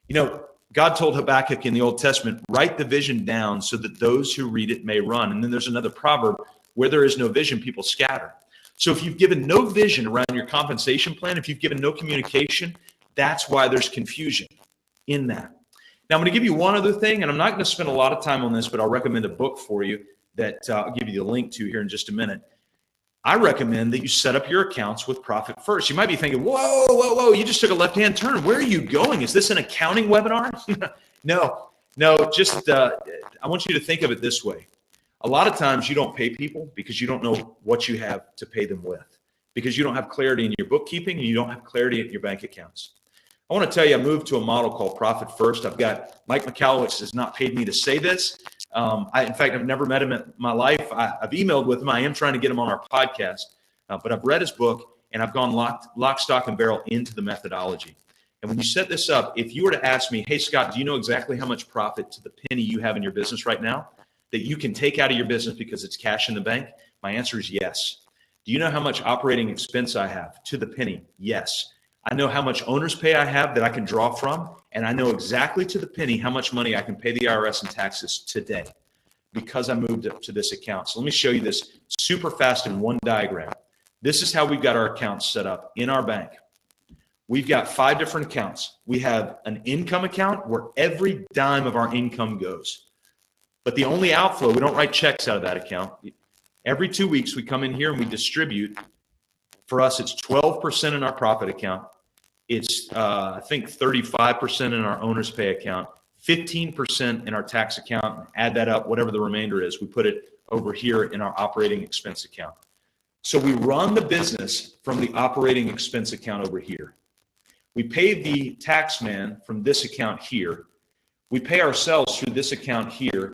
You know, God told Habakkuk in the Old Testament, write the vision down so that those who read it may run. And then there's another proverb, where there is no vision, people scatter. So if you've given no vision around your compensation plan, if you've given no communication, that's why there's confusion in that. Now, I'm going to give you one other thing, and I'm not going to spend a lot of time on this, but I'll recommend a book for you that I'll give you the link to here in just a minute. I recommend that you set up your accounts with Profit First. You might be thinking, whoa, you just took a left-hand turn. Where are you going? Is this an accounting webinar? No, just I want you to think of it this way. A lot of times you don't pay people because you don't know what you have to pay them with, because you don't have clarity in your bookkeeping and you don't have clarity in your bank accounts. I want to tell you, I moved to a model called Profit First. I've got Mike McCallowich has not paid me to say this. In fact, I've never met him in my life. I've emailed with him. I am trying to get him on our podcast, but I've read his book and I've gone lock, stock, and barrel into the methodology. And when you set this up, if you were to ask me, hey, Scott, do you know exactly how much profit to the penny you have in your business right now that you can take out of your business because it's cash in the bank? My answer is yes. Do you know how much operating expense I have to the penny? Yes. I know how much owner's pay I have that I can draw from, and I know exactly to the penny how much money I can pay the IRS and taxes today because I moved up to this account. So let me show you this super fast in one diagram. This is how we've got our accounts set up in our bank. We've got 5 different accounts. We have an income account where every dime of our income goes. But the only outflow, we don't write checks out of that account. Every 2 weeks, we come in here and we distribute. For us, it's 12% in our profit account. It's, I think, 35% in our owner's pay account, 15% in our tax account. Add that up, whatever the remainder is. We put it over here in our operating expense account. So we run the business from the operating expense account over here. We pay the tax man from this account here. We pay ourselves through this account here.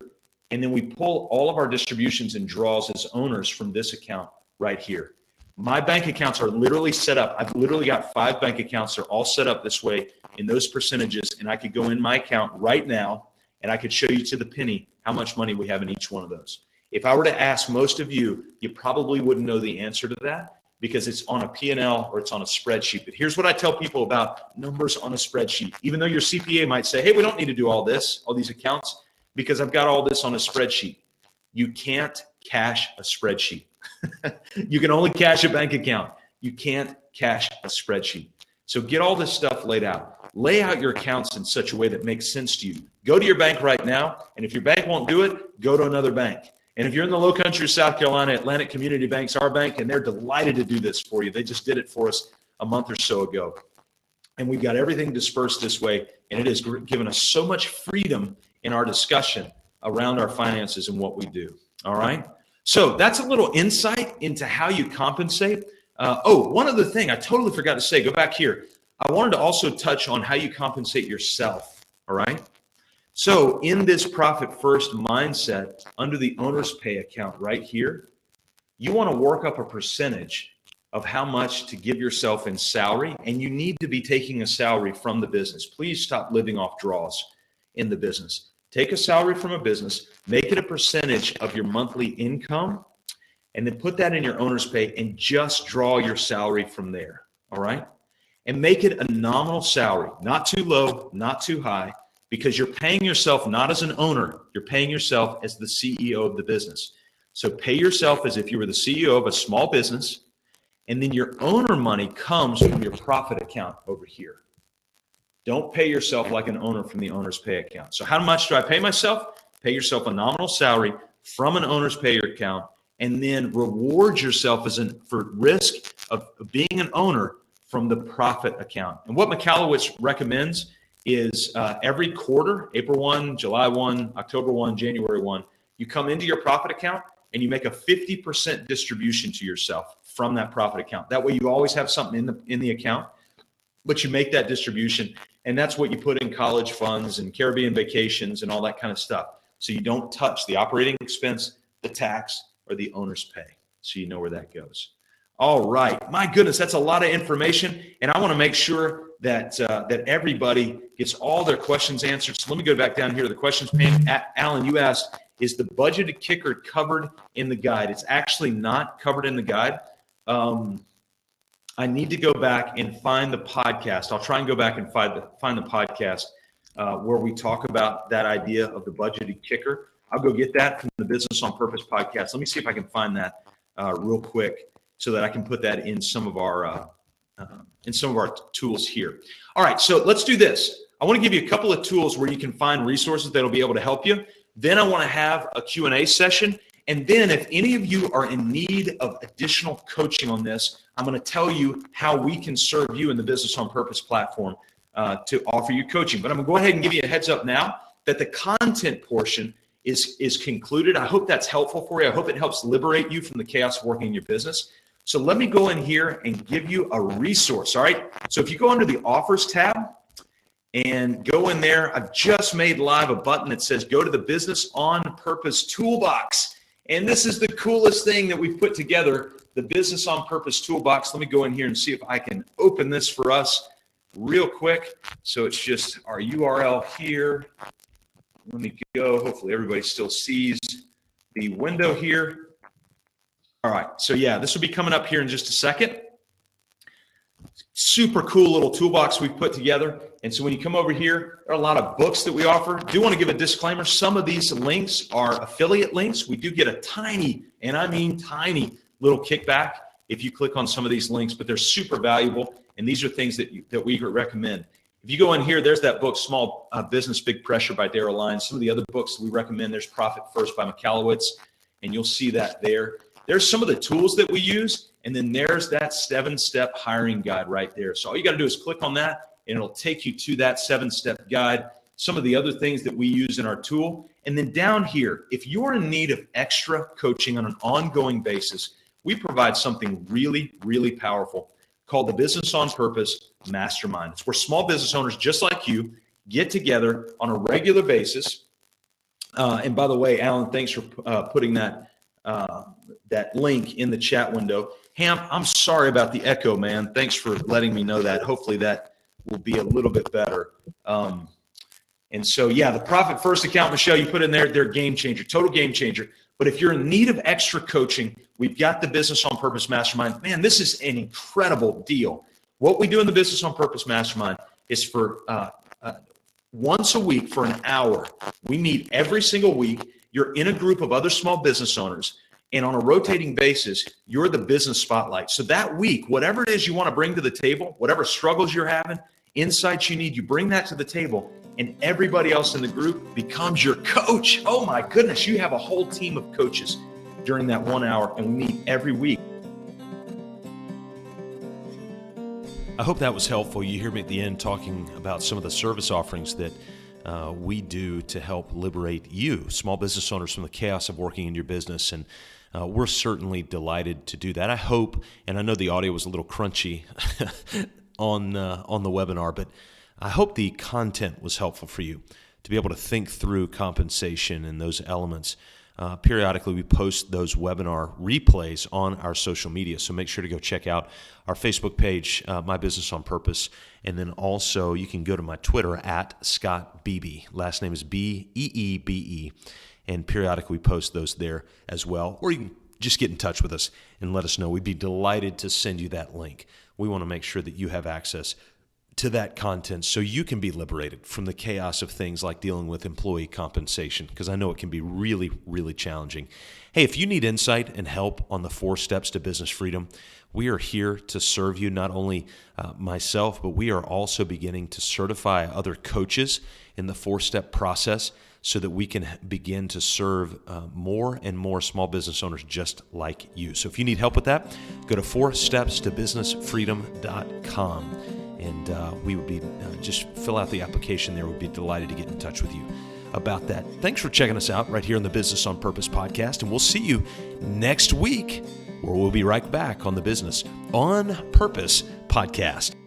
And then we pull all of our distributions and draws as owners from this account right here. My bank accounts are literally set up. I've literally got 5 bank accounts. They're all set up this way in those percentages. And I could go in my account right now and I could show you to the penny how much money we have in each one of those. If I were to ask most of you, you probably wouldn't know the answer to that because it's on a P&L or it's on a spreadsheet. But here's what I tell people about numbers on a spreadsheet. Even though your CPA might say, hey, we don't need to do all this, all these accounts, because I've got all this on a spreadsheet. You can't cash a spreadsheet. You can only cash a bank account. You can't cash a spreadsheet. So get all this stuff laid out. Lay out your accounts in such a way that makes sense to you. Go to your bank right now, and if your bank won't do it, go to another bank. And if you're in the low country of South Carolina, Atlantic Community Bank's our bank, and they're delighted to do this for you. They just did it for us a month or so ago. And we've got everything dispersed this way, and it has given us so much freedom in our discussion around our finances and what we do. All right? So that's a little insight into how you compensate. One other thing I totally forgot to say. Go back here. I wanted to also touch on how you compensate yourself. All right? So in this Profit First mindset, under the owner's pay account right here, you want to work up a percentage of how much to give yourself in salary, and you need to be taking a salary from the business. Please stop living off draws in the business. Take a salary from a business, make it a percentage of your monthly income, and then put that in your owner's pay and just draw your salary from there, all right? And make it a nominal salary, not too low, not too high, because you're paying yourself not as an owner, you're paying yourself as the CEO of the business. So pay yourself as if you were the CEO of a small business, and then your owner money comes from your profit account over here. Don't pay yourself like an owner from the owner's pay account. So how much do I pay myself? Pay yourself a nominal salary, from an owner's pay account, and then reward yourself for risk of being an owner from the profit account. And what Michalowicz recommends is every quarter, April 1, July 1, October 1, January 1, you come into your profit account and you make a 50% distribution to yourself from that profit account. That way you always have something in the account, but you make that distribution, and that's what you put in college funds and Caribbean vacations and all that kind of stuff. So you don't touch the operating expense, the tax, or the owner's pay. So you know where that goes. All right. My goodness, that's a lot of information, and I want to make sure that that everybody gets all their questions answered. So let me go back down here to the questions pane. Alan, you asked, is the budgeted kicker covered in the guide? It's actually not covered in the guide. I need to go back and find the podcast. I'll try and go back and find the podcast where we talk about that idea of the budgeted kicker. I'll go get that from the Business on Purpose podcast. Let me see if I can find that real quick so that I can put that in some of our tools here. All right, so let's do this. I want to give you a couple of tools where you can find resources that'll be able to help you. Then I want to have a Q&A session. And then if any of you are in need of additional coaching on this, I'm going to tell you how we can serve you in the Business on Purpose platform to offer you coaching. But I'm going to go ahead and give you a heads up now that the content portion is concluded. I hope that's helpful for you. I hope it helps liberate you from the chaos of working in your business. So let me go in here and give you a resource. All right. So if you go under the offers tab and go in there, I've just made live a button that says go to the Business on Purpose toolbox. And this is the coolest thing that we've put together, the Business on Purpose toolbox. Let me go in here and see if I can open this for us real quick. So it's just our URL here. Let me go. Hopefully everybody still sees the window here. All right. So yeah, this will be coming up here in just a second. Super cool little toolbox we've put together. And so when you come over here, there are a lot of books that we offer. Do want to give a disclaimer. Some of these links are affiliate links. We do get a tiny, and I mean tiny, little kickback if you click on some of these links, but they're super valuable. And these are things that we recommend. If you go in here, there's that book, Small Business, Big Pressure by Darrell Lyons. Some of the other books we recommend, there's Profit First by Michalowicz, and you'll see that there. There's some of the tools that we use, and then there's that 7-step hiring guide right there. So all you got to do is click on that, and it'll take you to that 7-step guide, some of the other things that we use in our tool. And then down here, if you're in need of extra coaching on an ongoing basis, we provide something really, really powerful called the Business on Purpose Mastermind. It's where small business owners just like you get together on a regular basis. And by the way, Alan, thanks for putting that link in the chat window. Ham, I'm sorry about the echo, man. Thanks for letting me know that. Hopefully that will be a little bit better. And so, yeah, the Profit First account, Michelle, you put in there, they're game changer, total game changer. But if you're in need of extra coaching, we've got the Business on Purpose Mastermind. Man, this is an incredible deal. What we do in the Business on Purpose Mastermind is for once a week for an hour. We meet every single week. You're in a group of other small business owners, and on a rotating basis, you're the business spotlight. So that week, whatever it is you want to bring to the table, whatever struggles you're having, insights you need, you bring that to the table, and everybody else in the group becomes your coach. Oh my goodness, you have a whole team of coaches during that 1 hour, and we meet every week. I hope that was helpful. You hear me at the end talking about some of the service offerings that we do to help liberate you, small business owners, from the chaos of working in your business. And we're certainly delighted to do that. I hope, and I know the audio was a little crunchy on the webinar, but I hope the content was helpful for you to be able to think through compensation and those elements. Periodically, we post those webinar replays on our social media, so make sure to go check out our Facebook page, My Business on Purpose, and then also you can go to my Twitter at Scott Beebe. Last name is Beebe, and periodically we post those there as well. Or you can just get in touch with us and let us know. We'd be delighted to send you that link. We want to make sure that you have access to that content so you can be liberated from the chaos of things like dealing with employee compensation, because I know it can be really, really challenging. Hey, if you need insight and help on the 4 steps to business freedom, We are here to serve you, not only myself, but we are also beginning to certify other coaches in the 4-step process so that we can begin to serve more and more small business owners just like you. So if you need help with that, go to 4stepstobusinessfreedom.com, and we would be, just fill out the application there. We'd be delighted to get in touch with you about that. Thanks for checking us out right here on the Business on Purpose podcast, and we'll see you next week, where we'll be right back on the Business on Purpose podcast.